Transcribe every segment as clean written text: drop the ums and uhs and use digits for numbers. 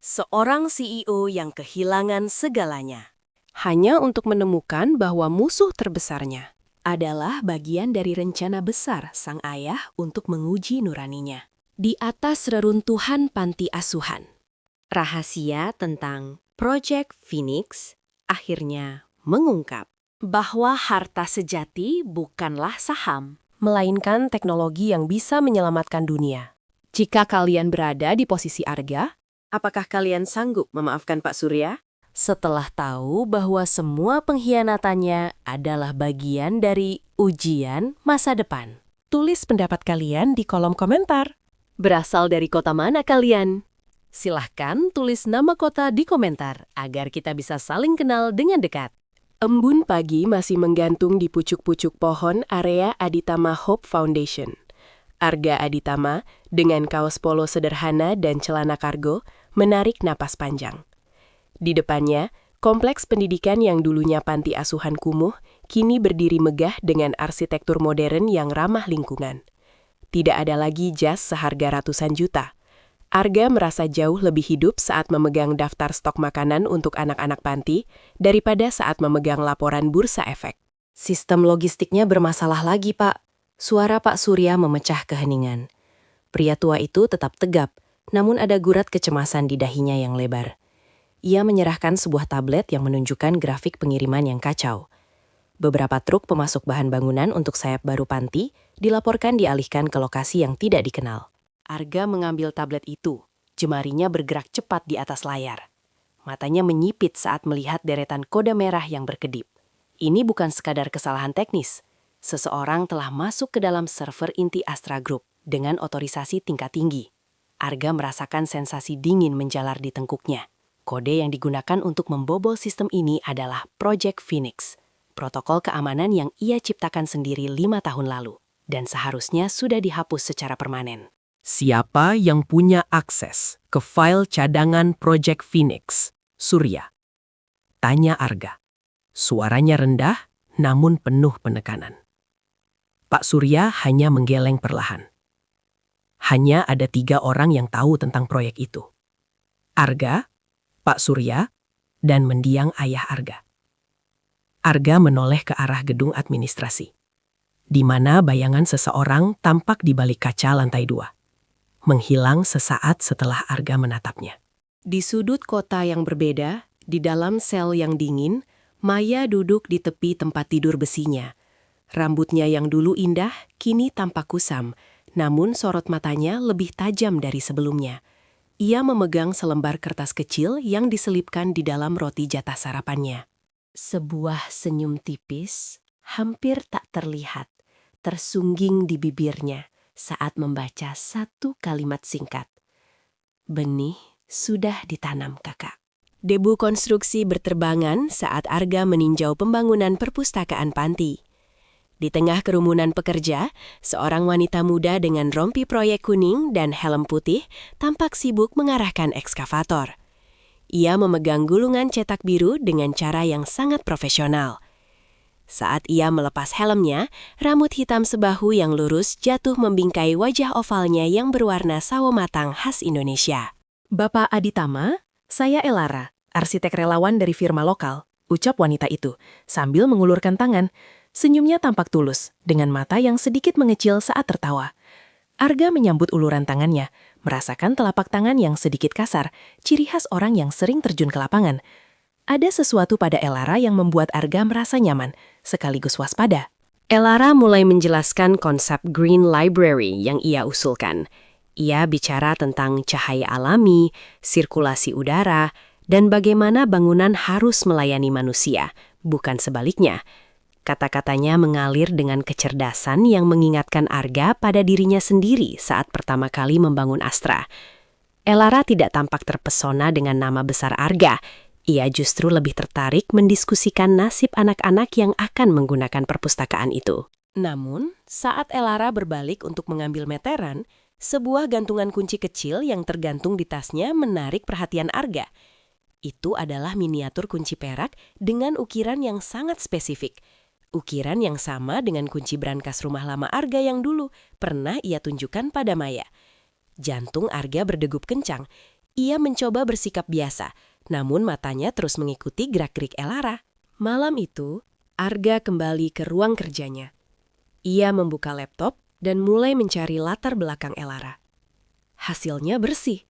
Seorang CEO yang kehilangan segalanya hanya untuk menemukan bahwa musuh terbesarnya adalah bagian dari rencana besar sang ayah untuk menguji nuraninya. Di atas reruntuhan panti asuhan, rahasia tentang Project Phoenix akhirnya mengungkap bahwa harta sejati bukanlah saham, melainkan teknologi yang bisa menyelamatkan dunia. Jika kalian berada di posisi Arga, apakah kalian sanggup memaafkan Pak Surya? Setelah tahu bahwa semua pengkhianatannya adalah bagian dari ujian masa depan. tulis pendapat kalian di kolom komentar. Berasal dari kota mana kalian? Silahkan tulis nama kota di komentar agar kita bisa saling kenal dengan dekat. Embun pagi masih menggantung di pucuk-pucuk pohon area Aditama Hope Foundation. Arga Aditama, dengan kaos polo sederhana dan celana kargo, menarik napas panjang. Di depannya, kompleks pendidikan yang dulunya panti asuhan kumuh, kini berdiri megah dengan arsitektur modern yang ramah lingkungan. Tidak ada lagi jas seharga ratusan juta. Arga merasa jauh lebih hidup saat memegang daftar stok makanan untuk anak-anak panti daripada saat memegang laporan bursa efek. Sistem logistiknya bermasalah lagi, Pak. Suara Pak Surya memecah keheningan. Pria tua itu tetap tegap, namun ada gurat kecemasan di dahinya yang lebar. Ia menyerahkan sebuah tablet yang menunjukkan grafik pengiriman yang kacau. Beberapa truk pemasok bahan bangunan untuk sayap baru panti dilaporkan dialihkan ke lokasi yang tidak dikenal. Arga mengambil tablet itu. Jemarinya bergerak cepat di atas layar. Matanya menyipit saat melihat deretan kode merah yang berkedip. Ini bukan sekadar kesalahan teknis. Seseorang telah masuk ke dalam server inti Astra Group dengan otorisasi tingkat tinggi. Arga merasakan sensasi dingin menjalar di tengkuknya. Kode yang digunakan untuk membobol sistem ini adalah Project Phoenix, protokol keamanan yang ia ciptakan sendiri 5 tahun lalu, dan seharusnya sudah dihapus secara permanen. Siapa yang punya akses ke file cadangan Project Phoenix? Surya. Tanya Arga. Suaranya rendah, namun penuh penekanan. Pak Surya hanya menggeleng perlahan. Hanya ada 3 orang yang tahu tentang proyek itu. Arga, Pak Surya, dan mendiang ayah Arga. Arga menoleh ke arah gedung administrasi, di mana bayangan seseorang tampak di balik kaca lantai 2. Menghilang sesaat setelah Arga menatapnya. Di sudut kota yang berbeda, di dalam sel yang dingin, Maya duduk di tepi tempat tidur besinya. Rambutnya yang dulu indah, kini tampak kusam, namun sorot matanya lebih tajam dari sebelumnya. Ia memegang selembar kertas kecil yang diselipkan di dalam roti jatah sarapannya. Sebuah senyum tipis, hampir tak terlihat, tersungging di bibirnya saat membaca satu kalimat singkat. Benih sudah ditanam, Kakak. Debu konstruksi berterbangan saat Arga meninjau pembangunan perpustakaan panti. Di tengah kerumunan pekerja, seorang wanita muda dengan rompi proyek kuning dan helm putih tampak sibuk mengarahkan ekskavator. Ia memegang gulungan cetak biru dengan cara yang sangat profesional. Saat ia melepas helmnya, rambut hitam sebahu yang lurus jatuh membingkai wajah ovalnya yang berwarna sawo matang khas Indonesia. Bapak Aditama, saya Elara, arsitek relawan dari firma lokal, ucap wanita itu, sambil mengulurkan tangan. Senyumnya tampak tulus, dengan mata yang sedikit mengecil saat tertawa. Arga menyambut uluran tangannya, merasakan telapak tangan yang sedikit kasar, ciri khas orang yang sering terjun ke lapangan. Ada sesuatu pada Elara yang membuat Arga merasa nyaman, sekaligus waspada. Elara mulai menjelaskan konsep Green Library yang ia usulkan. Ia bicara tentang cahaya alami, sirkulasi udara, dan bagaimana bangunan harus melayani manusia, bukan sebaliknya. Kata-katanya mengalir dengan kecerdasan yang mengingatkan Arga pada dirinya sendiri saat pertama kali membangun Astra. Elara tidak tampak terpesona dengan nama besar Arga. Ia justru lebih tertarik mendiskusikan nasib anak-anak yang akan menggunakan perpustakaan itu. Namun, saat Elara berbalik untuk mengambil meteran, sebuah gantungan kunci kecil yang tergantung di tasnya menarik perhatian Arga. Itu adalah miniatur kunci perak dengan ukiran yang sangat spesifik. Ukiran yang sama dengan kunci brankas rumah lama Arga yang dulu pernah ia tunjukkan pada Maya. Jantung Arga berdegup kencang. Ia mencoba bersikap biasa, namun matanya terus mengikuti gerak-gerik Elara. Malam itu, Arga kembali ke ruang kerjanya. Ia membuka laptop dan mulai mencari latar belakang Elara. Hasilnya bersih,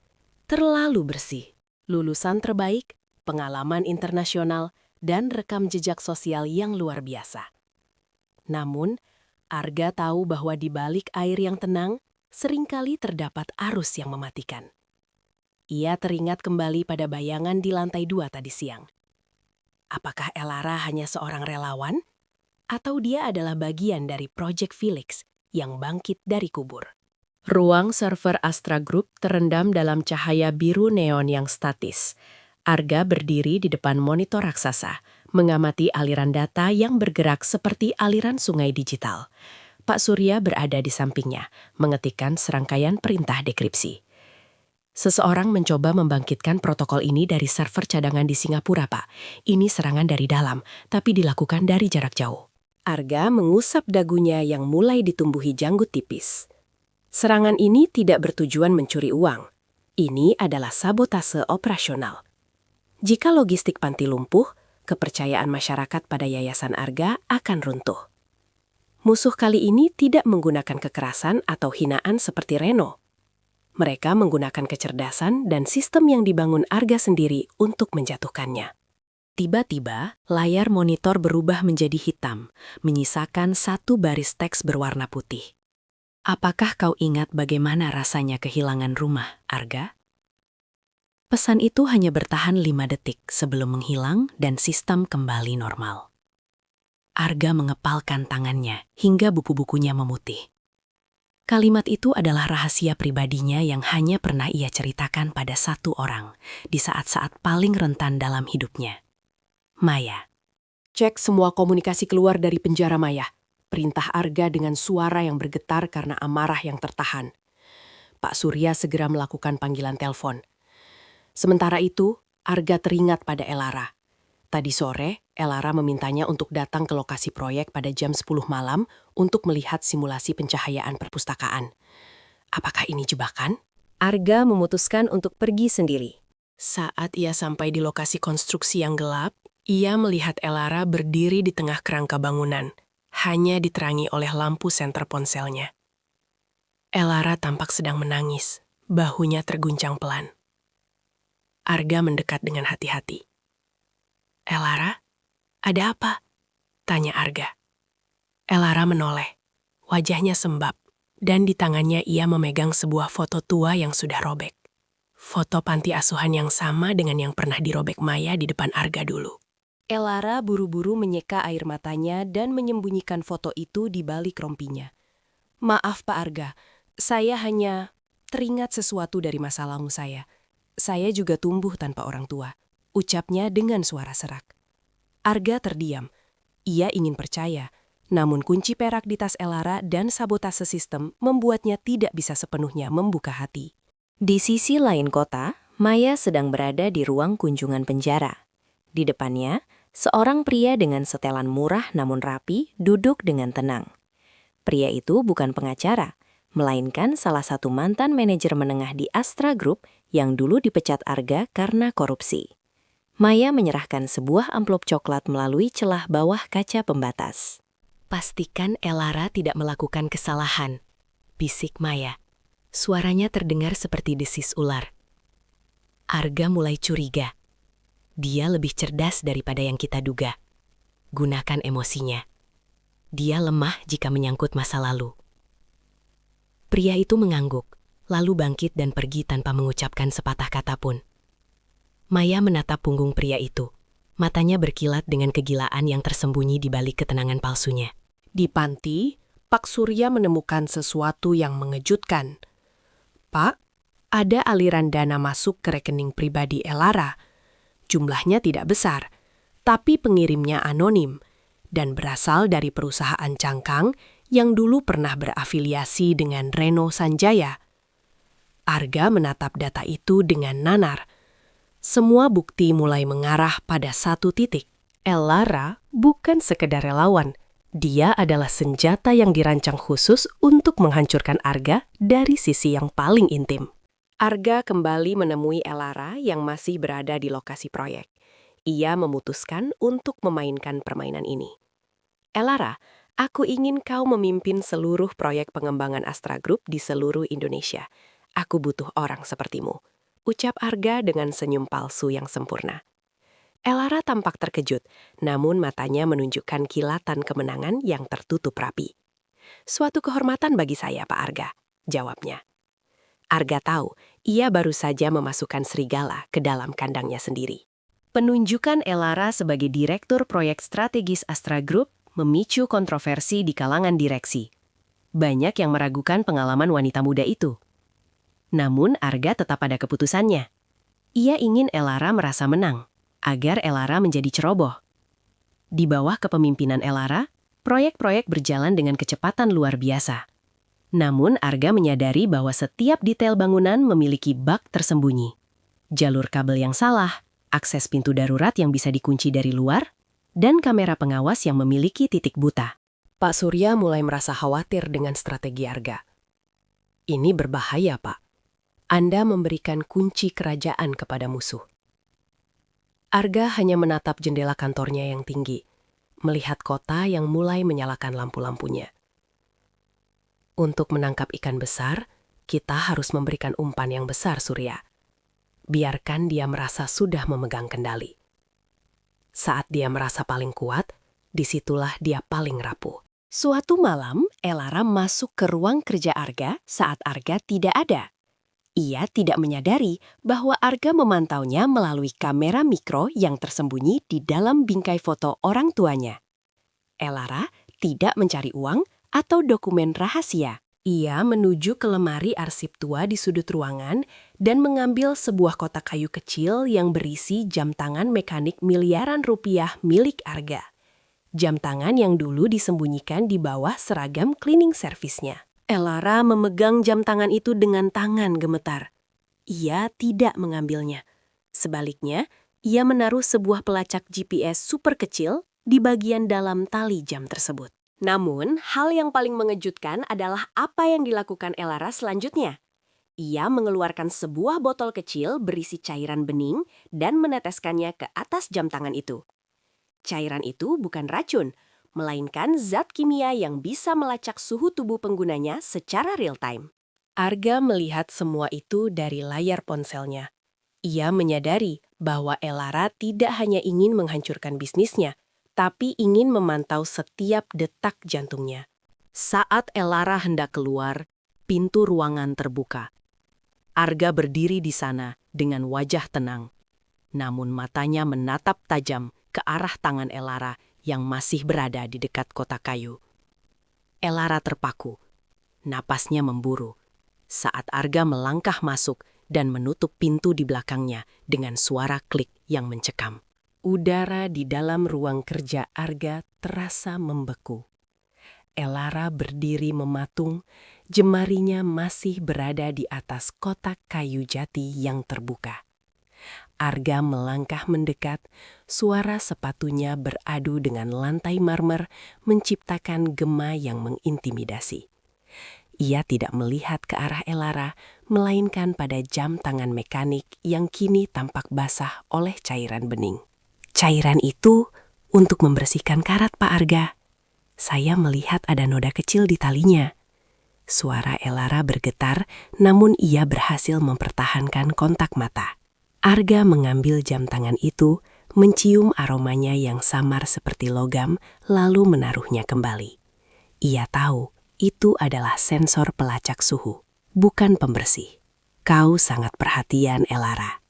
terlalu bersih. Lulusan terbaik, pengalaman internasional, dan rekam jejak sosial yang luar biasa. Namun, Arga tahu bahwa di balik air yang tenang, seringkali terdapat arus yang mematikan. Ia teringat kembali pada bayangan di lantai 2 tadi siang. Apakah Elara hanya seorang relawan? Atau dia adalah bagian dari Project Felix yang bangkit dari kubur? Ruang server Astra Group terendam dalam cahaya biru neon yang statis. Arga berdiri di depan monitor raksasa, mengamati aliran data yang bergerak seperti aliran sungai digital. Pak Surya berada di sampingnya, mengetikkan serangkaian perintah dekripsi. Seseorang mencoba membangkitkan protokol ini dari server cadangan di Singapura, Pak. Ini serangan dari dalam, tapi dilakukan dari jarak jauh. Arga mengusap dagunya yang mulai ditumbuhi janggut tipis. Serangan ini tidak bertujuan mencuri uang. Ini adalah sabotase operasional. Jika logistik panti lumpuh, kepercayaan masyarakat pada Yayasan Arga akan runtuh. Musuh kali ini tidak menggunakan kekerasan atau hinaan seperti Reno. Mereka menggunakan kecerdasan dan sistem yang dibangun Arga sendiri untuk menjatuhkannya. Tiba-tiba, layar monitor berubah menjadi hitam, menyisakan satu baris teks berwarna putih. Apakah kau ingat bagaimana rasanya kehilangan rumah, Arga? Pesan itu hanya bertahan 5 detik sebelum menghilang dan sistem kembali normal. Arga mengepalkan tangannya hingga buku-bukunya memutih. Kalimat itu adalah rahasia pribadinya yang hanya pernah ia ceritakan pada satu orang di saat-saat paling rentan dalam hidupnya. Maya. Cek semua komunikasi keluar dari penjara, Maya. Perintah Arga dengan suara yang bergetar karena amarah yang tertahan. Pak Surya segera melakukan panggilan telepon. Sementara itu, Arga teringat pada Elara. Tadi sore, Elara memintanya untuk datang ke lokasi proyek pada jam 10 malam untuk melihat simulasi pencahayaan perpustakaan. Apakah ini jebakan? Arga memutuskan untuk pergi sendiri. Saat ia sampai di lokasi konstruksi yang gelap, ia melihat Elara berdiri di tengah kerangka bangunan, hanya diterangi oleh lampu senter ponselnya. Elara tampak sedang menangis, bahunya terguncang pelan. Arga mendekat dengan hati-hati. Elara, ada apa? Tanya Arga. Elara menoleh, wajahnya sembab, dan di tangannya ia memegang sebuah foto tua yang sudah robek. Foto panti asuhan yang sama dengan yang pernah dirobek Maya di depan Arga dulu. Elara buru-buru menyeka air matanya dan menyembunyikan foto itu di balik rompinya. Maaf Pak Arga, saya hanya teringat sesuatu dari masa lalu saya. Saya juga tumbuh tanpa orang tua, ucapnya dengan suara serak. Arga terdiam. Ia ingin percaya, namun kunci perak di tas Elara dan sabotase sistem membuatnya tidak bisa sepenuhnya membuka hati. Di sisi lain kota, Maya sedang berada di ruang kunjungan penjara. Di depannya, seorang pria dengan setelan murah namun rapi duduk dengan tenang. Pria itu bukan pengacara, melainkan salah satu mantan manajer menengah di Astra Group yang dulu dipecat Arga karena korupsi. Maya menyerahkan sebuah amplop coklat melalui celah bawah kaca pembatas. Pastikan Elara tidak melakukan kesalahan, bisik Maya. Suaranya terdengar seperti desis ular. Arga mulai curiga. Dia lebih cerdas daripada yang kita duga. Gunakan emosinya. Dia lemah jika menyangkut masa lalu. Pria itu mengangguk, lalu bangkit dan pergi tanpa mengucapkan sepatah kata pun. Maya menatap punggung pria itu. Matanya berkilat dengan kegilaan yang tersembunyi di balik ketenangan palsunya. Di panti, Pak Surya menemukan sesuatu yang mengejutkan. Pak, ada aliran dana masuk ke rekening pribadi Elara. Jumlahnya tidak besar, tapi pengirimnya anonim dan berasal dari perusahaan cangkang yang dulu pernah berafiliasi dengan Reno Sanjaya. Arga menatap data itu dengan nanar. Semua bukti mulai mengarah pada satu titik. Elara bukan sekedar relawan. Dia adalah senjata yang dirancang khusus untuk menghancurkan Arga dari sisi yang paling intim. Arga kembali menemui Elara yang masih berada di lokasi proyek. Ia memutuskan untuk memainkan permainan ini. Elara, aku ingin kau memimpin seluruh proyek pengembangan Astra Group di seluruh Indonesia. Aku butuh orang sepertimu. Ucap Arga dengan senyum palsu yang sempurna. Elara tampak terkejut, namun matanya menunjukkan kilatan kemenangan yang tertutup rapi. Suatu kehormatan bagi saya, Pak Arga, jawabnya. Arga tahu, ia baru saja memasukkan serigala ke dalam kandangnya sendiri. Penunjukan Elara sebagai Direktur Proyek Strategis Astra Group memicu kontroversi di kalangan direksi. Banyak yang meragukan pengalaman wanita muda itu. Namun Arga tetap pada keputusannya. Ia ingin Elara merasa menang, agar Elara menjadi ceroboh. Di bawah kepemimpinan Elara, proyek-proyek berjalan dengan kecepatan luar biasa. Namun Arga menyadari bahwa setiap detail bangunan memiliki bug tersembunyi. Jalur kabel yang salah, akses pintu darurat yang bisa dikunci dari luar, dan kamera pengawas yang memiliki titik buta. Pak Surya mulai merasa khawatir dengan strategi Arga. Ini berbahaya, Pak. Anda memberikan kunci kerajaan kepada musuh. Arga hanya menatap jendela kantornya yang tinggi, melihat kota yang mulai menyalakan lampu-lampunya. Untuk menangkap ikan besar, kita harus memberikan umpan yang besar, Surya. Biarkan dia merasa sudah memegang kendali. Saat dia merasa paling kuat, disitulah dia paling rapuh. Suatu malam, Elara masuk ke ruang kerja Arga saat Arga tidak ada. Ia tidak menyadari bahwa Arga memantaunya melalui kamera mikro yang tersembunyi di dalam bingkai foto orang tuanya. Elara tidak mencari uang atau dokumen rahasia. Ia menuju ke lemari arsip tua di sudut ruangan dan mengambil sebuah kotak kayu kecil yang berisi jam tangan mekanik miliaran rupiah milik Arga. Jam tangan yang dulu disembunyikan di bawah seragam cleaning service-nya. Elara memegang jam tangan itu dengan tangan gemetar. Ia tidak mengambilnya. Sebaliknya, ia menaruh sebuah pelacak GPS super kecil di bagian dalam tali jam tersebut. Namun, hal yang paling mengejutkan adalah apa yang dilakukan Elara selanjutnya. Ia mengeluarkan sebuah botol kecil berisi cairan bening dan meneteskannya ke atas jam tangan itu. Cairan itu bukan racun, melainkan zat kimia yang bisa melacak suhu tubuh penggunanya secara real-time. Arga melihat semua itu dari layar ponselnya. Ia menyadari bahwa Elara tidak hanya ingin menghancurkan bisnisnya, tapi ingin memantau setiap detak jantungnya. Saat Elara hendak keluar, pintu ruangan terbuka. Arga berdiri di sana dengan wajah tenang, namun matanya menatap tajam ke arah tangan Elara yang masih berada di dekat kotak kayu. Elara terpaku, napasnya memburu, saat Arga melangkah masuk dan menutup pintu di belakangnya dengan suara klik yang mencekam. Udara di dalam ruang kerja Arga terasa membeku. Elara berdiri mematung, jemarinya masih berada di atas kotak kayu jati yang terbuka. Arga melangkah mendekat, suara sepatunya beradu dengan lantai marmer menciptakan gema yang mengintimidasi. Ia tidak melihat ke arah Elara, melainkan pada jam tangan mekanik yang kini tampak basah oleh cairan bening. Cairan itu untuk membersihkan karat, Pak Arga. Saya melihat ada noda kecil di talinya. Suara Elara bergetar, namun ia berhasil mempertahankan kontak mata. Arga mengambil jam tangan itu, mencium aromanya yang samar seperti logam, lalu menaruhnya kembali. Ia tahu itu adalah sensor pelacak suhu, bukan pembersih. Kau sangat perhatian, Elara.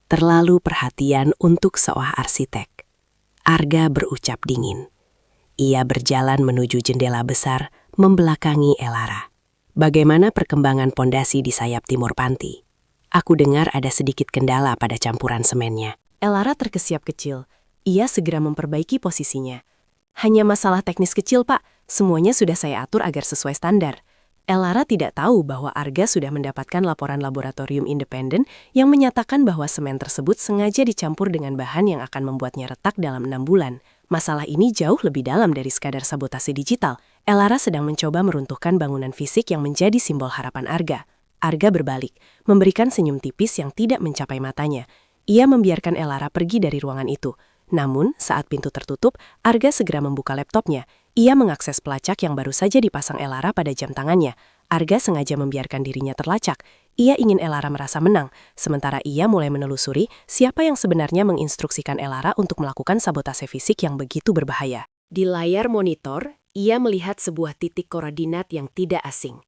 Terlalu perhatian untuk seorang arsitek. Arga berucap dingin. Ia berjalan menuju jendela besar, membelakangi Elara. Bagaimana perkembangan pondasi di sayap timur panti? Aku dengar ada sedikit kendala pada campuran semennya. Elara terkesiap kecil. Ia segera memperbaiki posisinya. Hanya masalah teknis kecil, Pak. Semuanya sudah saya atur agar sesuai standar. Elara tidak tahu bahwa Arga sudah mendapatkan laporan laboratorium independen yang menyatakan bahwa semen tersebut sengaja dicampur dengan bahan yang akan membuatnya retak dalam 6 bulan. Masalah ini jauh lebih dalam dari sekadar sabotase digital. Elara sedang mencoba meruntuhkan bangunan fisik yang menjadi simbol harapan Arga. Arga berbalik, memberikan senyum tipis yang tidak mencapai matanya. Ia membiarkan Elara pergi dari ruangan itu. Namun, saat pintu tertutup, Arga segera membuka laptopnya. Ia mengakses pelacak yang baru saja dipasang Elara pada jam tangannya. Arga sengaja membiarkan dirinya terlacak. Ia ingin Elara merasa menang, sementara ia mulai menelusuri siapa yang sebenarnya menginstruksikan Elara untuk melakukan sabotase fisik yang begitu berbahaya. Di layar monitor, ia melihat sebuah titik koordinat yang tidak asing.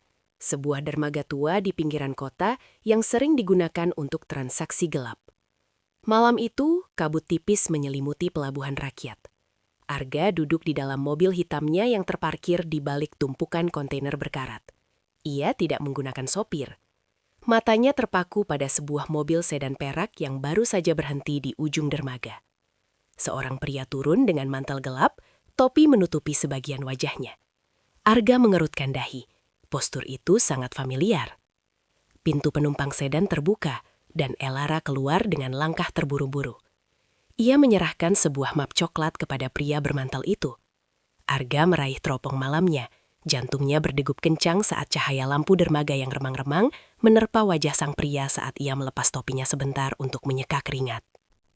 Sebuah dermaga tua di pinggiran kota yang sering digunakan untuk transaksi gelap. Malam itu, kabut tipis menyelimuti pelabuhan rakyat. Arga duduk di dalam mobil hitamnya yang terparkir di balik tumpukan kontainer berkarat. Ia tidak menggunakan sopir. Matanya terpaku pada sebuah mobil sedan perak yang baru saja berhenti di ujung dermaga. Seorang pria turun dengan mantel gelap, topi menutupi sebagian wajahnya. Arga mengerutkan dahi. Postur itu sangat familiar. Pintu penumpang sedan terbuka, dan Elara keluar dengan langkah terburu-buru. Ia menyerahkan sebuah map coklat kepada pria bermantel itu. Arga meraih teropong malamnya. Jantungnya berdegup kencang saat cahaya lampu dermaga yang remang-remang menerpa wajah sang pria saat ia melepas topinya sebentar untuk menyeka keringat.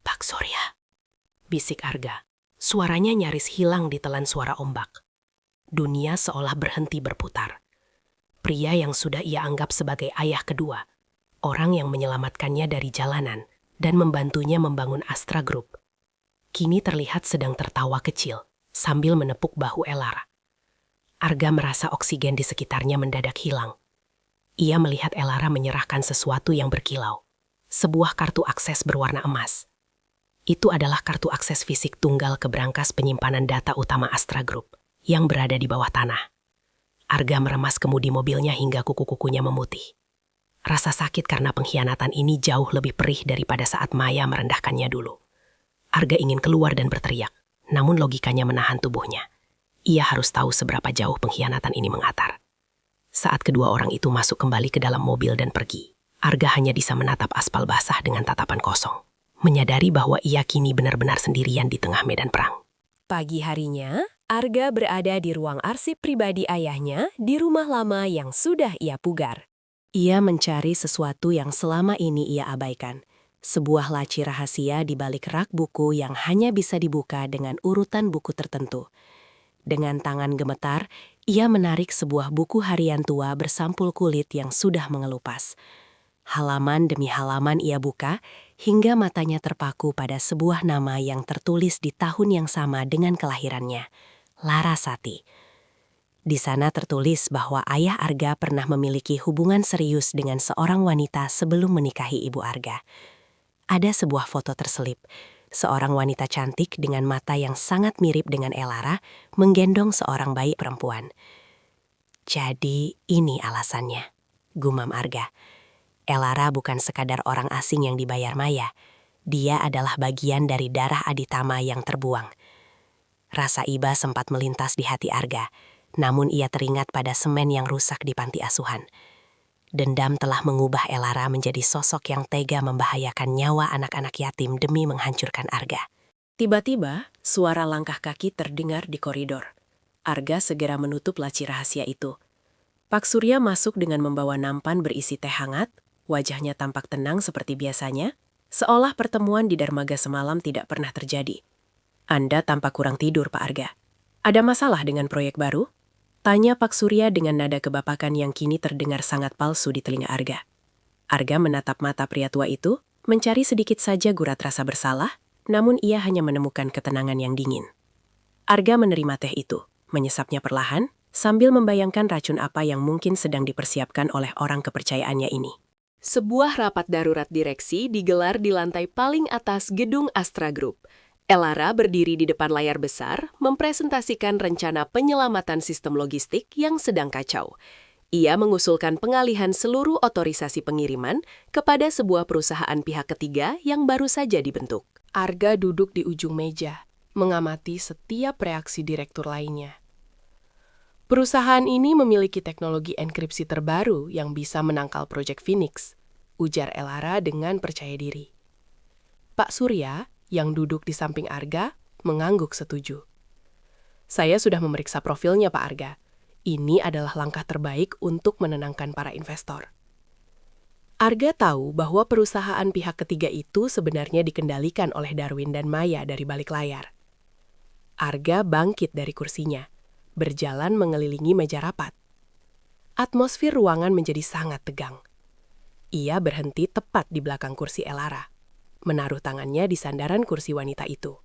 "Pak Surya," bisik Arga. Suaranya nyaris hilang di telan suara ombak. Dunia seolah berhenti berputar. Pria yang sudah ia anggap sebagai ayah kedua, orang yang menyelamatkannya dari jalanan dan membantunya membangun Astra Group, kini terlihat sedang tertawa kecil sambil menepuk bahu Elara. Arga merasa oksigen di sekitarnya mendadak hilang. Ia melihat Elara menyerahkan sesuatu yang berkilau, sebuah kartu akses berwarna emas. Itu adalah kartu akses fisik tunggal ke brankas penyimpanan data utama Astra Group yang berada di bawah tanah. Arga meremas kemudi mobilnya hingga kuku-kukunya memutih. Rasa sakit karena pengkhianatan ini jauh lebih perih daripada saat Maya merendahkannya dulu. Arga ingin keluar dan berteriak, namun logikanya menahan tubuhnya. Ia harus tahu seberapa jauh pengkhianatan ini mengatar. Saat kedua orang itu masuk kembali ke dalam mobil dan pergi, Arga hanya bisa menatap aspal basah dengan tatapan kosong, menyadari bahwa ia kini benar-benar sendirian di tengah medan perang. Pagi harinya, Arga berada di ruang arsip pribadi ayahnya di rumah lama yang sudah ia pugar. Ia mencari sesuatu yang selama ini ia abaikan. Sebuah laci rahasia di balik rak buku yang hanya bisa dibuka dengan urutan buku tertentu. Dengan tangan gemetar, ia menarik sebuah buku harian tua bersampul kulit yang sudah mengelupas. Halaman demi halaman ia buka, hingga matanya terpaku pada sebuah nama yang tertulis di tahun yang sama dengan kelahirannya, Larasati. Di sana tertulis bahwa ayah Arga pernah memiliki hubungan serius dengan seorang wanita sebelum menikahi ibu Arga. Ada sebuah foto terselip, seorang wanita cantik dengan mata yang sangat mirip dengan Elara menggendong seorang bayi perempuan. Jadi ini alasannya, gumam Arga. Elara bukan sekadar orang asing yang dibayar Maya. Dia adalah bagian dari darah Aditama yang terbuang. Rasa iba sempat melintas di hati Arga, namun ia teringat pada semen yang rusak di panti asuhan. Dendam telah mengubah Elara menjadi sosok yang tega membahayakan nyawa anak-anak yatim demi menghancurkan Arga. Tiba-tiba, suara langkah kaki terdengar di koridor. Arga segera menutup laci rahasia itu. Pak Surya masuk dengan membawa nampan berisi teh hangat. Wajahnya tampak tenang seperti biasanya, seolah pertemuan di dermaga semalam tidak pernah terjadi. "Anda tampak kurang tidur, Pak Arga. Ada masalah dengan proyek baru?" tanya Pak Surya dengan nada kebapakan yang kini terdengar sangat palsu di telinga Arga. Arga menatap mata pria tua itu, mencari sedikit saja gurat rasa bersalah, namun ia hanya menemukan ketenangan yang dingin. Arga menerima teh itu, menyesapnya perlahan, sambil membayangkan racun apa yang mungkin sedang dipersiapkan oleh orang kepercayaannya ini. Sebuah rapat darurat direksi digelar di lantai paling atas gedung Astra Group. Elara berdiri di depan layar besar, mempresentasikan rencana penyelamatan sistem logistik yang sedang kacau. Ia mengusulkan pengalihan seluruh otorisasi pengiriman kepada sebuah perusahaan pihak ketiga yang baru saja dibentuk. Arga duduk di ujung meja, mengamati setiap reaksi direktur lainnya. Perusahaan ini memiliki teknologi enkripsi terbaru yang bisa menangkal proyek Phoenix, ujar Elara dengan percaya diri. Pak Surya, yang duduk di samping Arga, mengangguk setuju. "Saya sudah memeriksa profilnya, Pak Arga. Ini adalah langkah terbaik untuk menenangkan para investor." Arga tahu bahwa perusahaan pihak ketiga itu sebenarnya dikendalikan oleh Darwin dan Maya dari balik layar. Arga bangkit dari kursinya, berjalan mengelilingi meja rapat. Atmosfer ruangan menjadi sangat tegang. Ia berhenti tepat di belakang kursi Elara, menaruh tangannya di sandaran kursi wanita itu.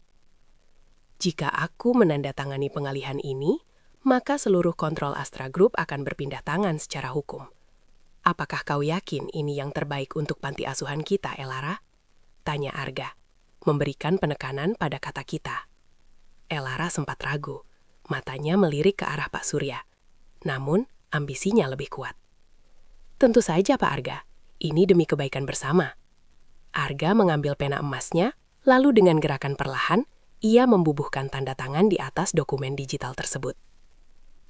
Jika aku menandatangani pengalihan ini, maka seluruh kontrol Astra Group akan berpindah tangan secara hukum. Apakah kau yakin ini yang terbaik untuk panti asuhan kita, Elara? Tanya Arga, memberikan penekanan pada kata kita. Elara sempat ragu, matanya melirik ke arah Pak Surya. Namun, ambisinya lebih kuat. Tentu saja, Pak Arga. Ini demi kebaikan bersama. Arga mengambil pena emasnya, lalu dengan gerakan perlahan, ia membubuhkan tanda tangan di atas dokumen digital tersebut.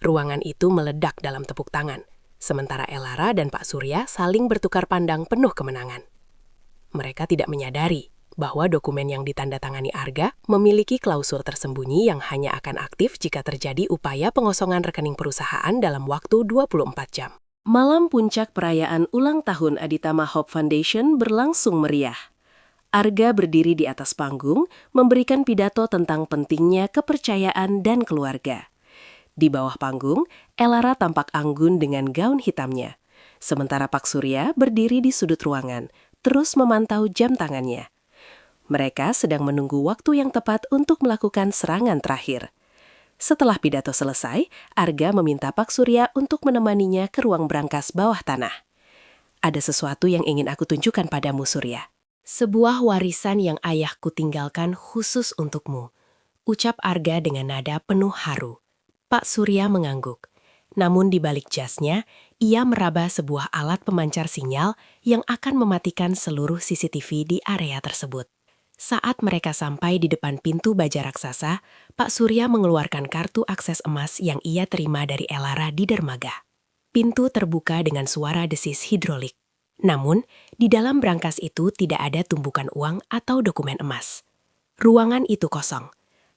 Ruangan itu meledak dalam tepuk tangan, sementara Elara dan Pak Surya saling bertukar pandang penuh kemenangan. Mereka tidak menyadari bahwa dokumen yang ditandatangani Arga memiliki klausul tersembunyi yang hanya akan aktif jika terjadi upaya pengosongan rekening perusahaan dalam waktu 24 jam. Malam puncak perayaan ulang tahun Aditama Hope Foundation berlangsung meriah. Arga berdiri di atas panggung, memberikan pidato tentang pentingnya kepercayaan dan keluarga. Di bawah panggung, Elara tampak anggun dengan gaun hitamnya. Sementara Pak Surya berdiri di sudut ruangan, terus memantau jam tangannya. Mereka sedang menunggu waktu yang tepat untuk melakukan serangan terakhir. Setelah pidato selesai, Arga meminta Pak Surya untuk menemaninya ke ruang brankas bawah tanah. Ada sesuatu yang ingin aku tunjukkan padamu, Surya. Sebuah warisan yang ayahku tinggalkan khusus untukmu, ucap Arga dengan nada penuh haru. Pak Surya mengangguk. Namun di balik jasnya, ia meraba sebuah alat pemancar sinyal yang akan mematikan seluruh CCTV di area tersebut. Saat mereka sampai di depan pintu baja raksasa, Pak Surya mengeluarkan kartu akses emas yang ia terima dari Elara di dermaga. Pintu terbuka dengan suara desis hidrolik. Namun, di dalam brankas itu tidak ada tumpukan uang atau dokumen emas. Ruangan itu kosong.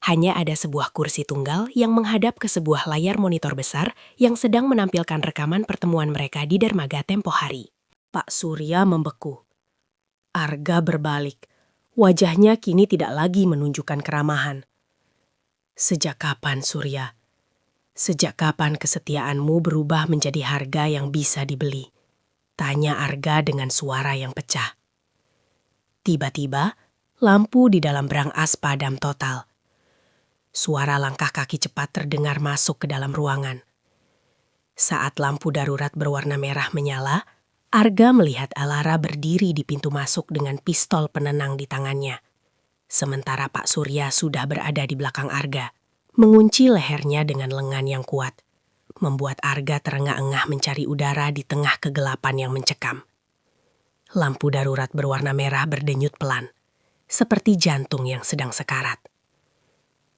Hanya ada sebuah kursi tunggal yang menghadap ke sebuah layar monitor besar yang sedang menampilkan rekaman pertemuan mereka di dermaga tempo hari. Pak Surya membeku. Arga berbalik. Wajahnya kini tidak lagi menunjukkan keramahan. Sejak kapan, Surya? Sejak kapan kesetiaanmu berubah menjadi harga yang bisa dibeli? Tanya Arga dengan suara yang pecah. Tiba-tiba, lampu di dalam brankas padam total. Suara langkah kaki cepat terdengar masuk ke dalam ruangan. Saat lampu darurat berwarna merah menyala, Arga melihat Elara berdiri di pintu masuk dengan pistol penenang di tangannya. Sementara Pak Surya sudah berada di belakang Arga, mengunci lehernya dengan lengan yang kuat, membuat Arga terengah-engah mencari udara di tengah kegelapan yang mencekam. Lampu darurat berwarna merah berdenyut pelan, seperti jantung yang sedang sekarat.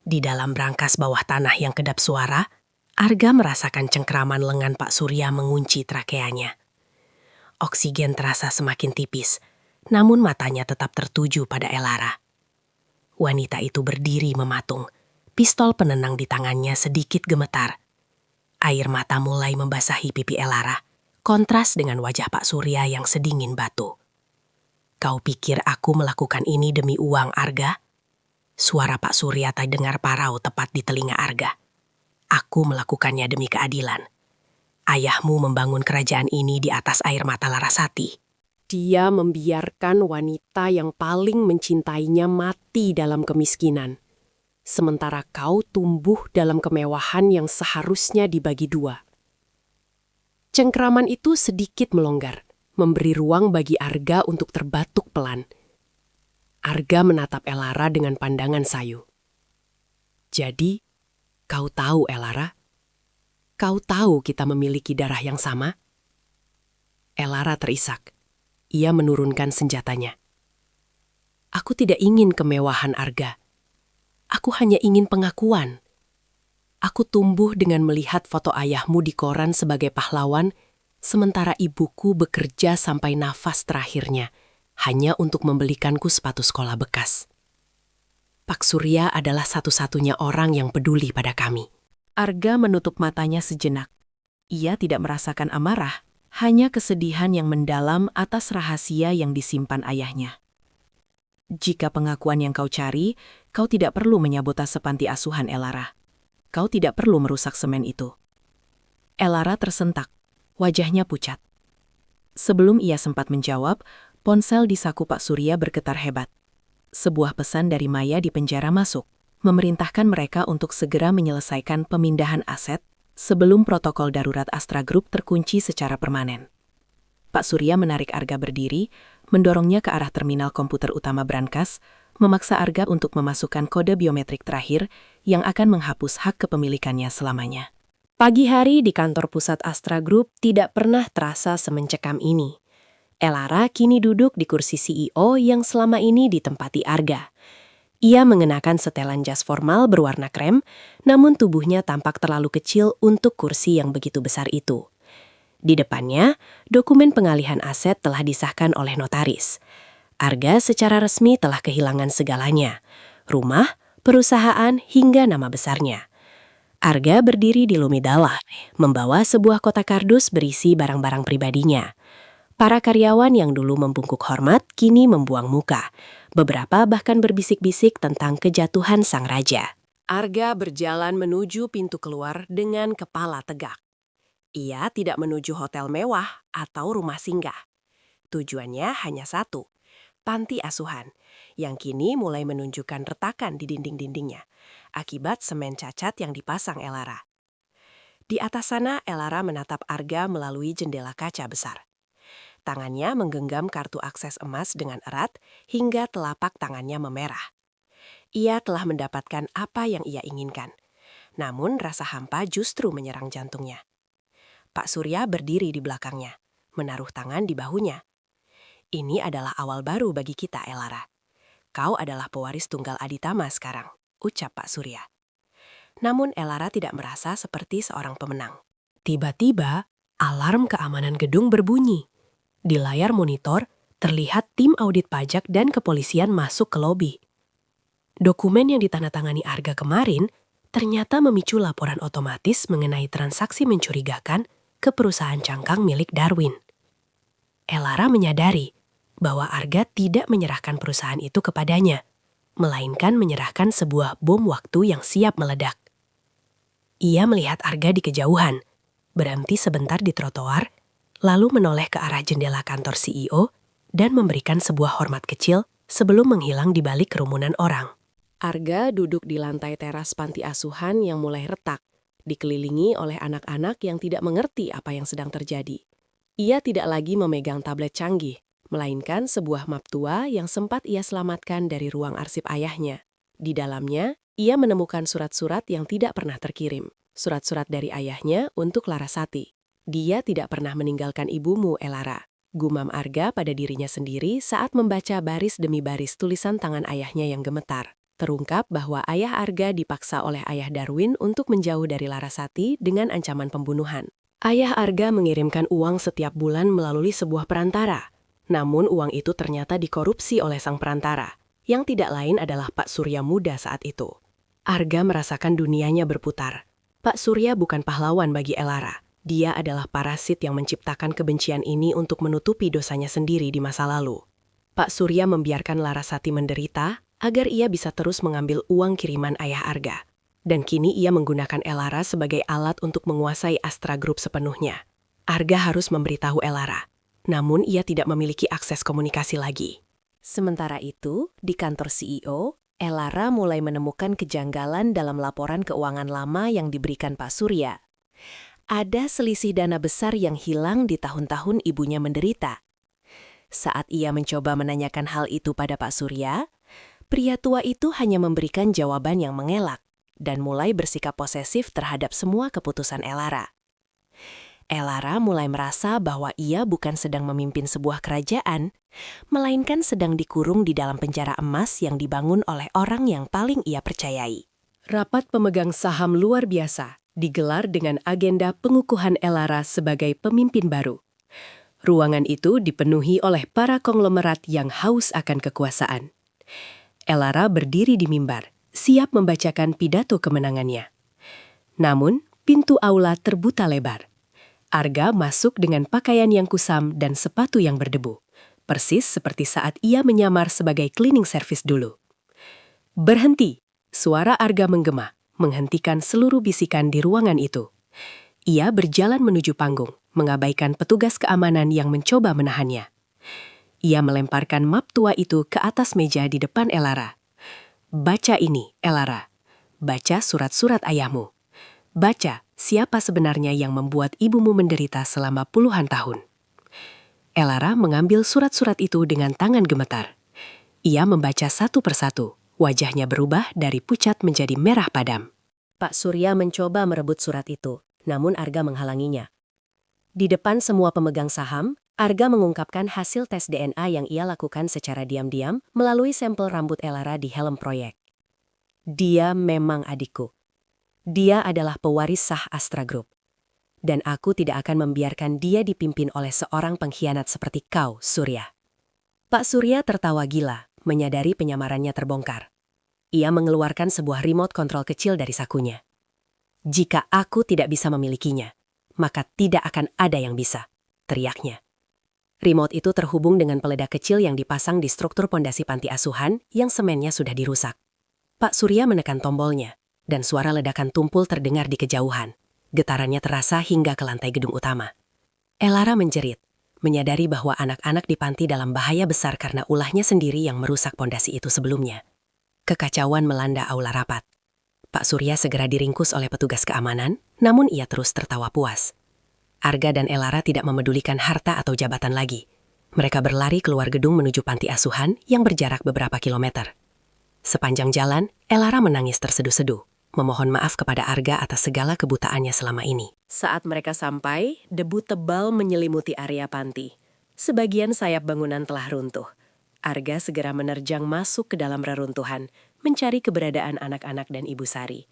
Di dalam brankas bawah tanah yang kedap suara, Arga merasakan cengkraman lengan Pak Surya mengunci trakeanya. Oksigen terasa semakin tipis, namun matanya tetap tertuju pada Elara. Wanita itu berdiri mematung, pistol penenang di tangannya sedikit gemetar. Air mata mulai membasahi pipi Elara, kontras dengan wajah Pak Surya yang sedingin batu. Kau pikir aku melakukan ini demi uang, Arga? Suara Pak Surya terdengar parau tepat di telinga Arga. Aku melakukannya demi keadilan. Ayahmu membangun kerajaan ini di atas air mata Larasati. Dia membiarkan wanita yang paling mencintainya mati dalam kemiskinan. Sementara kau tumbuh dalam kemewahan yang seharusnya dibagi dua. Cengkraman itu sedikit melonggar, memberi ruang bagi Arga untuk terbatuk pelan. Arga menatap Elara dengan pandangan sayu. Jadi, kau tahu Elara? Kau tahu kita memiliki darah yang sama? Elara terisak. Ia menurunkan senjatanya. Aku tidak ingin kemewahan, Arga. Aku hanya ingin pengakuan. Aku tumbuh dengan melihat foto ayahmu di koran sebagai pahlawan, sementara ibuku bekerja sampai nafas terakhirnya, hanya untuk membelikanku sepatu sekolah bekas. Pak Surya adalah satu-satunya orang yang peduli pada kami. Arga menutup matanya sejenak. Ia tidak merasakan amarah, hanya kesedihan yang mendalam atas rahasia yang disimpan ayahnya. Jika pengakuan yang kau cari, kau tidak perlu menyabotase panti asuhan Elara. Kau tidak perlu merusak semen itu. Elara tersentak, wajahnya pucat. Sebelum ia sempat menjawab, ponsel di saku Pak Surya bergetar hebat. Sebuah pesan dari Maya di penjara masuk, memerintahkan mereka untuk segera menyelesaikan pemindahan aset sebelum protokol darurat Astra Group terkunci secara permanen. Pak Surya menarik Arga berdiri, mendorongnya ke arah terminal komputer utama brankas, memaksa Arga untuk memasukkan kode biometrik terakhir yang akan menghapus hak kepemilikannya selamanya. Pagi hari di kantor pusat Astra Group tidak pernah terasa semencekam ini. Elara kini duduk di kursi CEO yang selama ini ditempati Arga. Ia mengenakan setelan jas formal berwarna krem, namun tubuhnya tampak terlalu kecil untuk kursi yang begitu besar itu. Di depannya, dokumen pengalihan aset telah disahkan oleh notaris. Arga secara resmi telah kehilangan segalanya, rumah, perusahaan, hingga nama besarnya. Arga berdiri di Lumidala, membawa sebuah kotak kardus berisi barang-barang pribadinya. Para karyawan yang dulu membungkuk hormat kini membuang muka. Beberapa bahkan berbisik-bisik tentang kejatuhan sang raja. Arga berjalan menuju pintu keluar dengan kepala tegak. Ia tidak menuju hotel mewah atau rumah singgah. Tujuannya hanya satu, panti asuhan, yang kini mulai menunjukkan retakan di dinding-dindingnya, akibat semen cacat yang dipasang Elara. Di atas sana, Elara menatap Arga melalui jendela kaca besar. Tangannya menggenggam kartu akses emas dengan erat hingga telapak tangannya memerah. Ia telah mendapatkan apa yang ia inginkan. Namun rasa hampa justru menyerang jantungnya. Pak Surya berdiri di belakangnya, menaruh tangan di bahunya. Ini adalah awal baru bagi kita, Elara. Kau adalah pewaris tunggal Aditama sekarang, ucap Pak Surya. Namun Elara tidak merasa seperti seorang pemenang. Tiba-tiba, alarm keamanan gedung berbunyi. Di layar monitor, terlihat tim audit pajak dan kepolisian masuk ke lobi. Dokumen yang ditandatangani Arga kemarin ternyata memicu laporan otomatis mengenai transaksi mencurigakan ke perusahaan cangkang milik Darwin. Elara menyadari bahwa Arga tidak menyerahkan perusahaan itu kepadanya, melainkan menyerahkan sebuah bom waktu yang siap meledak. Ia melihat Arga di kejauhan, berhenti sebentar di trotoar, lalu menoleh ke arah jendela kantor CEO dan memberikan sebuah hormat kecil sebelum menghilang di balik kerumunan orang. Arga duduk di lantai teras panti asuhan yang mulai retak, dikelilingi oleh anak-anak yang tidak mengerti apa yang sedang terjadi. Ia tidak lagi memegang tablet canggih, melainkan sebuah map tua yang sempat ia selamatkan dari ruang arsip ayahnya. Di dalamnya, ia menemukan surat-surat yang tidak pernah terkirim, surat-surat dari ayahnya untuk Larasati. Dia tidak pernah meninggalkan ibumu, Elara, gumam Arga pada dirinya sendiri saat membaca baris demi baris tulisan tangan ayahnya yang gemetar. Terungkap bahwa ayah Arga dipaksa oleh ayah Darwin untuk menjauh dari Larasati dengan ancaman pembunuhan. Ayah Arga mengirimkan uang setiap bulan melalui sebuah perantara. Namun uang itu ternyata dikorupsi oleh sang perantara, yang tidak lain adalah Pak Surya muda saat itu. Arga merasakan dunianya berputar. Pak Surya bukan pahlawan bagi Elara. Dia adalah parasit yang menciptakan kebencian ini untuk menutupi dosanya sendiri di masa lalu. Pak Surya membiarkan Larasati menderita agar ia bisa terus mengambil uang kiriman ayah Arga. Dan kini ia menggunakan Elara sebagai alat untuk menguasai Astra Group sepenuhnya. Arga harus memberitahu Elara, namun ia tidak memiliki akses komunikasi lagi. Sementara itu, di kantor CEO, Elara mulai menemukan kejanggalan dalam laporan keuangan lama yang diberikan Pak Surya. Ada selisih dana besar yang hilang di tahun-tahun ibunya menderita. Saat ia mencoba menanyakan hal itu pada Pak Surya, pria tua itu hanya memberikan jawaban yang mengelak dan mulai bersikap posesif terhadap semua keputusan Elara. Elara mulai merasa bahwa ia bukan sedang memimpin sebuah kerajaan, melainkan sedang dikurung di dalam penjara emas yang dibangun oleh orang yang paling ia percayai. Rapat pemegang saham luar biasa digelar dengan agenda pengukuhan Elara sebagai pemimpin baru. Ruangan itu dipenuhi oleh para konglomerat yang haus akan kekuasaan. Elara berdiri di mimbar, siap membacakan pidato kemenangannya. Namun, pintu aula terbuka lebar. Arga masuk dengan pakaian yang kusam dan sepatu yang berdebu. Persis seperti saat ia menyamar sebagai cleaning service dulu. "Berhenti!" Suara Arga menggema, menghentikan seluruh bisikan di ruangan itu. Ia berjalan menuju panggung, mengabaikan petugas keamanan yang mencoba menahannya. Ia melemparkan map tua itu ke atas meja di depan Elara. "Baca ini, Elara. Baca surat-surat ayahmu. Baca siapa sebenarnya yang membuat ibumu menderita selama puluhan tahun." Elara mengambil surat-surat itu dengan tangan gemetar. Ia membaca satu persatu. Wajahnya berubah dari pucat menjadi merah padam. Pak Surya mencoba merebut surat itu, namun Arga menghalanginya. Di depan semua pemegang saham, Arga mengungkapkan hasil tes DNA yang ia lakukan secara diam-diam melalui sampel rambut Elara di helm proyek. "Dia memang adikku. Dia adalah pewaris sah Astra Group. Dan aku tidak akan membiarkan dia dipimpin oleh seorang pengkhianat seperti kau, Surya." Pak Surya tertawa gila, menyadari penyamarannya terbongkar. Ia mengeluarkan sebuah remote kontrol kecil dari sakunya. "Jika aku tidak bisa memilikinya, maka tidak akan ada yang bisa," teriaknya. Remote itu terhubung dengan peledak kecil yang dipasang di struktur pondasi panti asuhan yang semennya sudah dirusak. Pak Surya menekan tombolnya, dan suara ledakan tumpul terdengar di kejauhan. Getarannya terasa hingga ke lantai gedung utama. Elara menjerit, menyadari bahwa anak-anak di panti dalam bahaya besar karena ulahnya sendiri yang merusak pondasi itu sebelumnya. Kekacauan melanda aula rapat. Pak Surya segera diringkus oleh petugas keamanan, namun ia terus tertawa puas. Arga dan Elara tidak memedulikan harta atau jabatan lagi. Mereka berlari keluar gedung menuju panti asuhan yang berjarak beberapa kilometer. Sepanjang jalan, Elara menangis terseduh-seduh, memohon maaf kepada Arga atas segala kebutaannya selama ini. Saat mereka sampai, debu tebal menyelimuti area panti. Sebagian sayap bangunan telah runtuh. Arga segera menerjang masuk ke dalam reruntuhan, mencari keberadaan anak-anak dan Ibu Sari.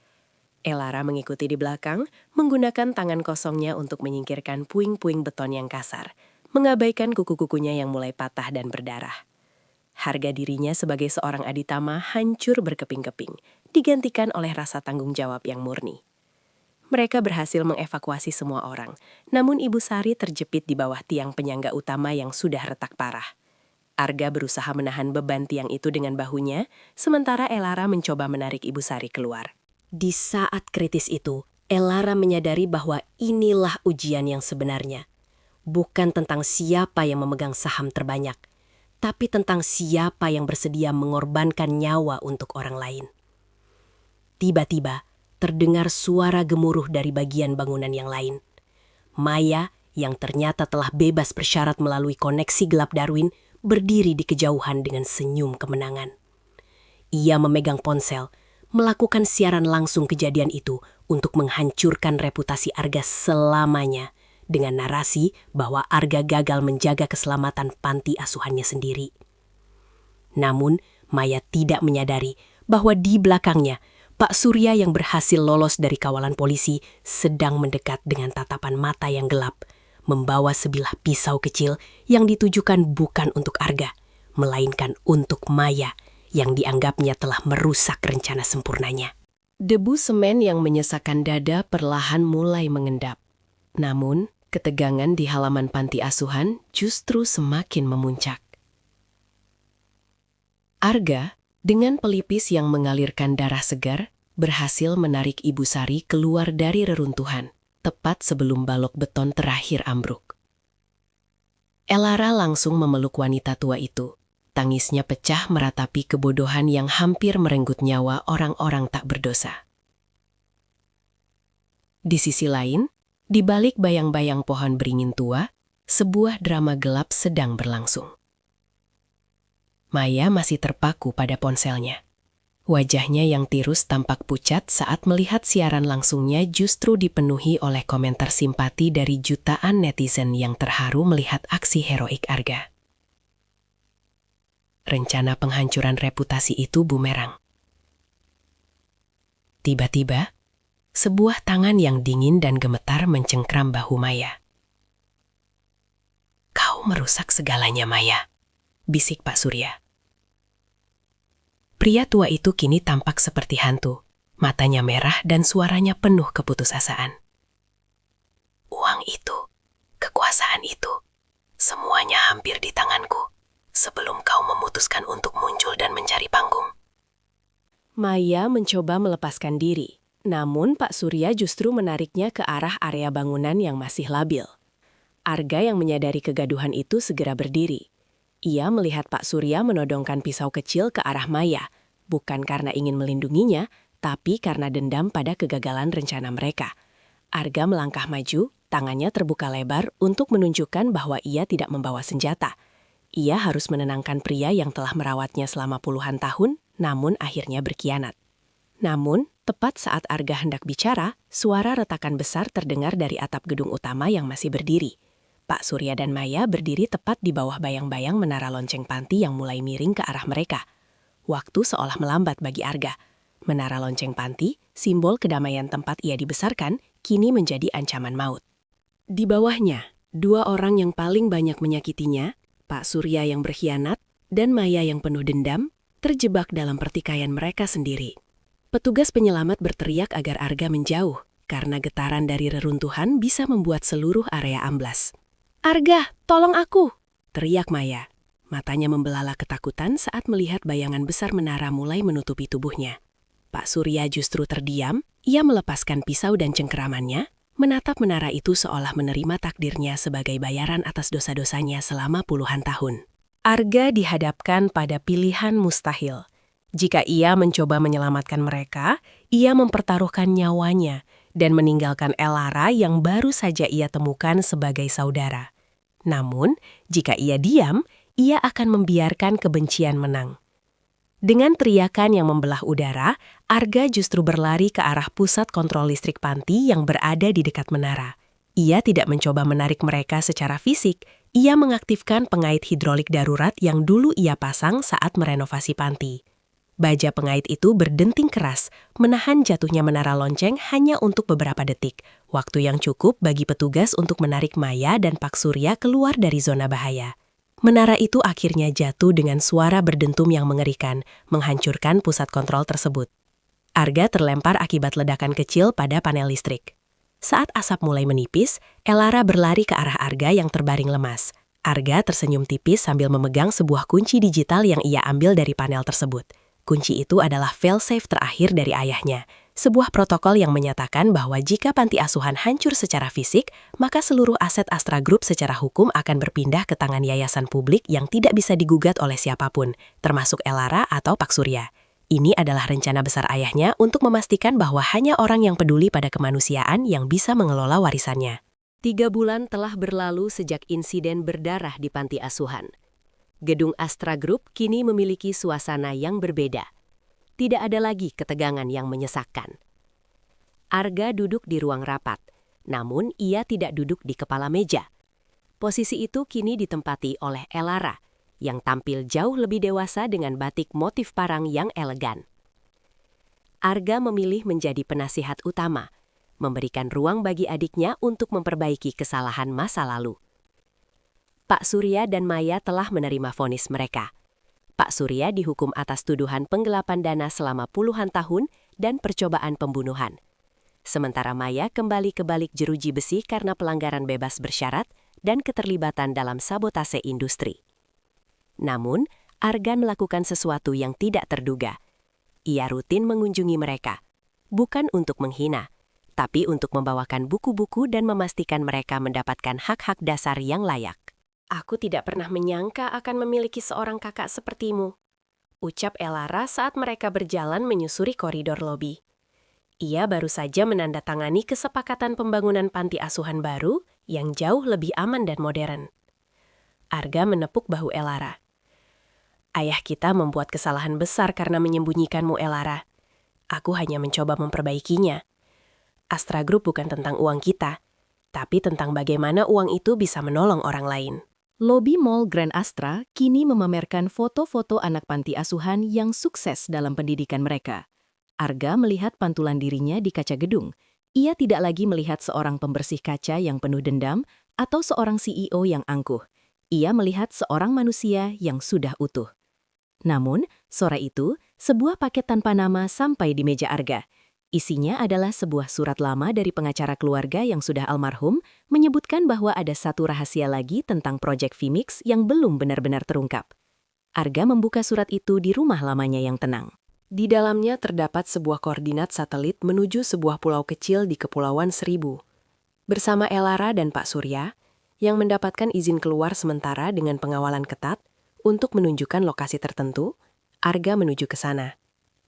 Elara mengikuti di belakang, menggunakan tangan kosongnya untuk menyingkirkan puing-puing beton yang kasar, mengabaikan kuku-kukunya yang mulai patah dan berdarah. Harga dirinya sebagai seorang aditama hancur berkeping-keping, digantikan oleh rasa tanggung jawab yang murni. Mereka berhasil mengevakuasi semua orang, namun Ibu Sari terjepit di bawah tiang penyangga utama yang sudah retak parah. Arga berusaha menahan beban tiang itu dengan bahunya, sementara Elara mencoba menarik Ibu Sari keluar. Di saat kritis itu, Elara menyadari bahwa inilah ujian yang sebenarnya. Bukan tentang siapa yang memegang saham terbanyak, tapi tentang siapa yang bersedia mengorbankan nyawa untuk orang lain. Tiba-tiba, terdengar suara gemuruh dari bagian bangunan yang lain. Maya, yang ternyata telah bebas bersyarat melalui koneksi gelap Darwin, berdiri di kejauhan dengan senyum kemenangan. Ia memegang ponsel, melakukan siaran langsung kejadian itu untuk menghancurkan reputasi Arga selamanya, dengan narasi bahwa Arga gagal menjaga keselamatan panti asuhannya sendiri. Namun, Maya tidak menyadari bahwa di belakangnya, Pak Surya yang berhasil lolos dari kawalan polisi sedang mendekat dengan tatapan mata yang gelap, membawa sebilah pisau kecil yang ditujukan bukan untuk Arga, melainkan untuk Maya yang dianggapnya telah merusak rencana sempurnanya. Debu semen yang menyesakkan dada perlahan mulai mengendap. Namun, ketegangan di halaman panti asuhan justru semakin memuncak. Arga, dengan pelipis yang mengalirkan darah segar, berhasil menarik Ibu Sari keluar dari reruntuhan, tepat sebelum balok beton terakhir ambruk. Elara langsung memeluk wanita tua itu. Tangisnya pecah meratapi kebodohan yang hampir merenggut nyawa orang-orang tak berdosa. Di sisi lain, di balik bayang-bayang pohon beringin tua, sebuah drama gelap sedang berlangsung. Maya masih terpaku pada ponselnya. Wajahnya yang tirus tampak pucat saat melihat siaran langsungnya justru dipenuhi oleh komentar simpati dari jutaan netizen yang terharu melihat aksi heroik Arga. Rencana penghancuran reputasi itu bumerang. Tiba-tiba, sebuah tangan yang dingin dan gemetar mencengkram bahu Maya. "Kau merusak segalanya, Maya," bisik Pak Surya. Pria tua itu kini tampak seperti hantu, matanya merah dan suaranya penuh keputusasaan. "Uang itu perasaan itu. Semuanya hampir di tanganku, sebelum kau memutuskan untuk muncul dan mencari panggung. Maya mencoba melepaskan diri, namun Pak Surya justru menariknya ke arah area bangunan yang masih labil. Arga yang menyadari kegaduhan itu segera berdiri. Ia melihat Pak Surya menodongkan pisau kecil ke arah Maya, bukan karena ingin melindunginya, tapi karena dendam pada kegagalan rencana mereka. Arga melangkah maju, tangannya terbuka lebar untuk menunjukkan bahwa ia tidak membawa senjata. Ia harus menenangkan pria yang telah merawatnya selama puluhan tahun, namun akhirnya berkhianat. Namun, tepat saat Arga hendak bicara, suara retakan besar terdengar dari atap gedung utama yang masih berdiri. Pak Surya dan Maya berdiri tepat di bawah bayang-bayang menara lonceng panti yang mulai miring ke arah mereka. Waktu seolah melambat bagi Arga. Menara lonceng panti, simbol kedamaian tempat ia dibesarkan, kini menjadi ancaman maut. Di bawahnya, dua orang yang paling banyak menyakitinya, Pak Surya yang berkhianat, dan Maya yang penuh dendam, terjebak dalam pertikaian mereka sendiri. Petugas penyelamat berteriak agar Arga menjauh, karena getaran dari reruntuhan bisa membuat seluruh area amblas. "Arga, tolong aku!" teriak Maya. Matanya membelala ketakutan saat melihat bayangan besar menara mulai menutupi tubuhnya. Pak Surya justru terdiam, ia melepaskan pisau dan cengkeramannya, menatap menara itu seolah menerima takdirnya sebagai bayaran atas dosa-dosanya selama puluhan tahun. Arga dihadapkan pada pilihan mustahil. Jika ia mencoba menyelamatkan mereka, ia mempertaruhkan nyawanya dan meninggalkan Elara yang baru saja ia temukan sebagai saudara. Namun, jika ia diam, ia akan membiarkan kebencian menang. Dengan teriakan yang membelah udara, Arga justru berlari ke arah pusat kontrol listrik panti yang berada di dekat menara. Ia tidak mencoba menarik mereka secara fisik, ia mengaktifkan pengait hidrolik darurat yang dulu ia pasang saat merenovasi panti. Baja pengait itu berdenting keras, menahan jatuhnya menara lonceng hanya untuk beberapa detik, waktu yang cukup bagi petugas untuk menarik Maya dan Pak Surya keluar dari zona bahaya. Menara itu akhirnya jatuh dengan suara berdentum yang mengerikan, menghancurkan pusat kontrol tersebut. Arga terlempar akibat ledakan kecil pada panel listrik. Saat asap mulai menipis, Elara berlari ke arah Arga yang terbaring lemas. Arga tersenyum tipis sambil memegang sebuah kunci digital yang ia ambil dari panel tersebut. Kunci itu adalah failsafe terakhir dari ayahnya, sebuah protokol yang menyatakan bahwa jika panti asuhan hancur secara fisik, maka seluruh aset Astra Group secara hukum akan berpindah ke tangan yayasan publik yang tidak bisa digugat oleh siapapun, termasuk Elara atau Pak Surya. Ini adalah rencana besar ayahnya untuk memastikan bahwa hanya orang yang peduli pada kemanusiaan yang bisa mengelola warisannya. 3 bulan telah berlalu sejak insiden berdarah di panti asuhan. Gedung Astra Group kini memiliki suasana yang berbeda. Tidak ada lagi ketegangan yang menyesakkan. Arga duduk di ruang rapat, namun ia tidak duduk di kepala meja. Posisi itu kini ditempati oleh Elara, yang tampil jauh lebih dewasa dengan batik motif parang yang elegan. Arga memilih menjadi penasihat utama, memberikan ruang bagi adiknya untuk memperbaiki kesalahan masa lalu. Pak Surya dan Maya telah menerima vonis mereka. Pak Surya dihukum atas tuduhan penggelapan dana selama puluhan tahun dan percobaan pembunuhan. Sementara Maya kembali ke balik jeruji besi karena pelanggaran bebas bersyarat dan keterlibatan dalam sabotase industri. Namun, Argan melakukan sesuatu yang tidak terduga. Ia rutin mengunjungi mereka, bukan untuk menghina, tapi untuk membawakan buku-buku dan memastikan mereka mendapatkan hak-hak dasar yang layak. "Aku tidak pernah menyangka akan memiliki seorang kakak sepertimu," ucap Elara saat mereka berjalan menyusuri koridor lobi. Ia baru saja menandatangani kesepakatan pembangunan panti asuhan baru yang jauh lebih aman dan modern. Arga menepuk bahu Elara. "Ayah kita membuat kesalahan besar karena menyembunyikanmu, Elara. Aku hanya mencoba memperbaikinya. Astra Group bukan tentang uang kita, tapi tentang bagaimana uang itu bisa menolong orang lain." Lobi Mall Grand Astra kini memamerkan foto-foto anak panti asuhan yang sukses dalam pendidikan mereka. Arga melihat pantulan dirinya di kaca gedung. Ia tidak lagi melihat seorang pembersih kaca yang penuh dendam atau seorang CEO yang angkuh. Ia melihat seorang manusia yang sudah utuh. Namun, sore itu, sebuah paket tanpa nama sampai di meja Arga. Isinya adalah sebuah surat lama dari pengacara keluarga yang sudah almarhum, menyebutkan bahwa ada satu rahasia lagi tentang proyek Phoenix yang belum benar-benar terungkap. Arga membuka surat itu di rumah lamanya yang tenang. Di dalamnya terdapat sebuah koordinat satelit menuju sebuah pulau kecil di Kepulauan Seribu. Bersama Elara dan Pak Surya, yang mendapatkan izin keluar sementara dengan pengawalan ketat untuk menunjukkan lokasi tertentu, Arga menuju ke sana.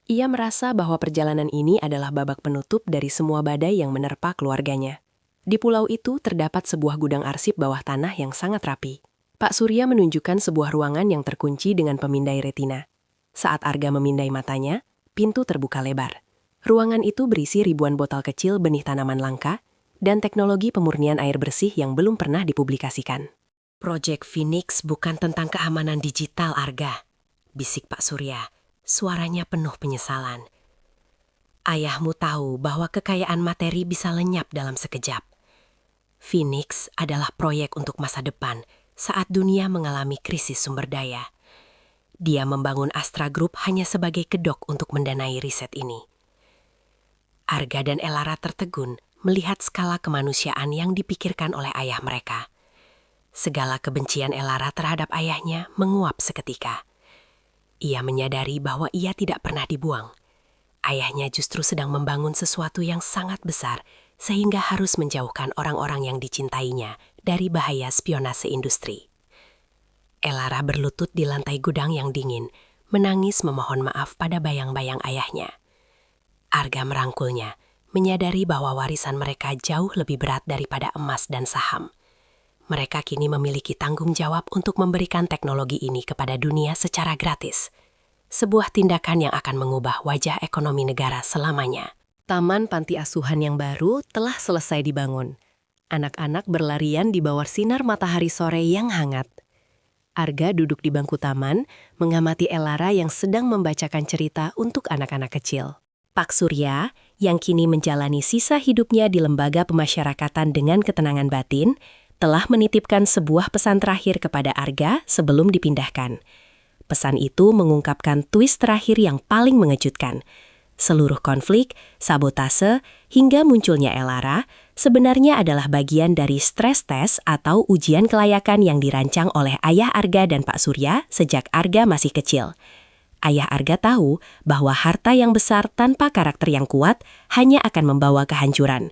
Ia merasa bahwa perjalanan ini adalah babak penutup dari semua badai yang menerpa keluarganya. Di pulau itu terdapat sebuah gudang arsip bawah tanah yang sangat rapi. Pak Surya menunjukkan sebuah ruangan yang terkunci dengan pemindai retina. Saat Arga memindai matanya, pintu terbuka lebar. Ruangan itu berisi ribuan botol kecil benih tanaman langka dan teknologi pemurnian air bersih yang belum pernah dipublikasikan. Proyek Phoenix bukan tentang keamanan digital, Arga, bisik Pak Surya. Suaranya penuh penyesalan. Ayahmu tahu bahwa kekayaan materi bisa lenyap dalam sekejap. Phoenix adalah proyek untuk masa depan saat dunia mengalami krisis sumber daya. Dia membangun Astra Group hanya sebagai kedok untuk mendanai riset ini. Arga dan Elara tertegun melihat skala kemanusiaan yang dipikirkan oleh ayah mereka. Segala kebencian Elara terhadap ayahnya menguap seketika. Ia menyadari bahwa ia tidak pernah dibuang. Ayahnya justru sedang membangun sesuatu yang sangat besar sehingga harus menjauhkan orang-orang yang dicintainya dari bahaya spionase industri. Elara berlutut di lantai gudang yang dingin, menangis memohon maaf pada bayang-bayang ayahnya. Arga merangkulnya, menyadari bahwa warisan mereka jauh lebih berat daripada emas dan saham. Mereka kini memiliki tanggung jawab untuk memberikan teknologi ini kepada dunia secara gratis. Sebuah tindakan yang akan mengubah wajah ekonomi negara selamanya. Taman panti asuhan yang baru telah selesai dibangun. Anak-anak berlarian di bawah sinar matahari sore yang hangat. Arga duduk di bangku taman, mengamati Elara yang sedang membacakan cerita untuk anak-anak kecil. Pak Surya, yang kini menjalani sisa hidupnya di lembaga pemasyarakatan dengan ketenangan batin, telah menitipkan sebuah pesan terakhir kepada Arga sebelum dipindahkan. Pesan itu mengungkapkan twist terakhir yang paling mengejutkan. Seluruh konflik, sabotase, hingga munculnya Elara sebenarnya adalah bagian dari stres tes atau ujian kelayakan yang dirancang oleh ayah Arga dan Pak Surya sejak Arga masih kecil. Ayah Arga tahu bahwa harta yang besar tanpa karakter yang kuat hanya akan membawa kehancuran.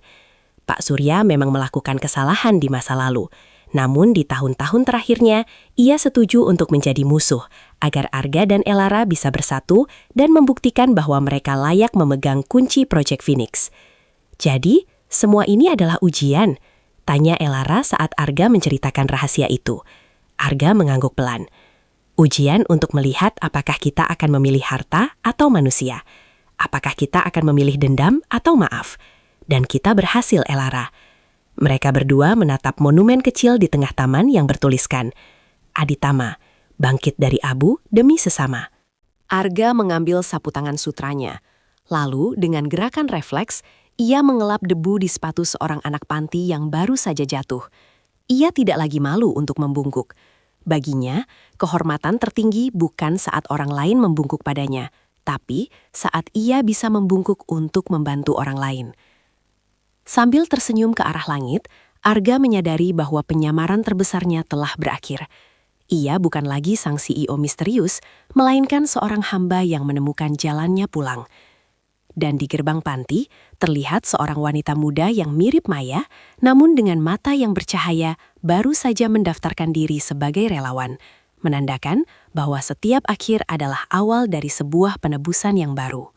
Pak Surya memang melakukan kesalahan di masa lalu. Namun di tahun-tahun terakhirnya, ia setuju untuk menjadi musuh agar Arga dan Elara bisa bersatu dan membuktikan bahwa mereka layak memegang kunci proyek Phoenix. Jadi, semua ini adalah ujian? Tanya Elara saat Arga menceritakan rahasia itu. Arga mengangguk pelan. Ujian untuk melihat apakah kita akan memilih harta atau manusia. Apakah kita akan memilih dendam atau maaf. Dan kita berhasil, Elara. Mereka berdua menatap monumen kecil di tengah taman yang bertuliskan, Aditama, bangkit dari abu demi sesama. Arga mengambil sapu tangan sutranya. Lalu, dengan gerakan refleks, ia mengelap debu di sepatu seorang anak panti yang baru saja jatuh. Ia tidak lagi malu untuk membungkuk. Baginya, kehormatan tertinggi bukan saat orang lain membungkuk padanya, tapi saat ia bisa membungkuk untuk membantu orang lain. Sambil tersenyum ke arah langit, Arga menyadari bahwa penyamaran terbesarnya telah berakhir. Ia bukan lagi sang CEO misterius, melainkan seorang hamba yang menemukan jalannya pulang. Dan di gerbang panti, terlihat seorang wanita muda yang mirip Maya, namun dengan mata yang bercahaya, baru saja mendaftarkan diri sebagai relawan, menandakan bahwa setiap akhir adalah awal dari sebuah penebusan yang baru.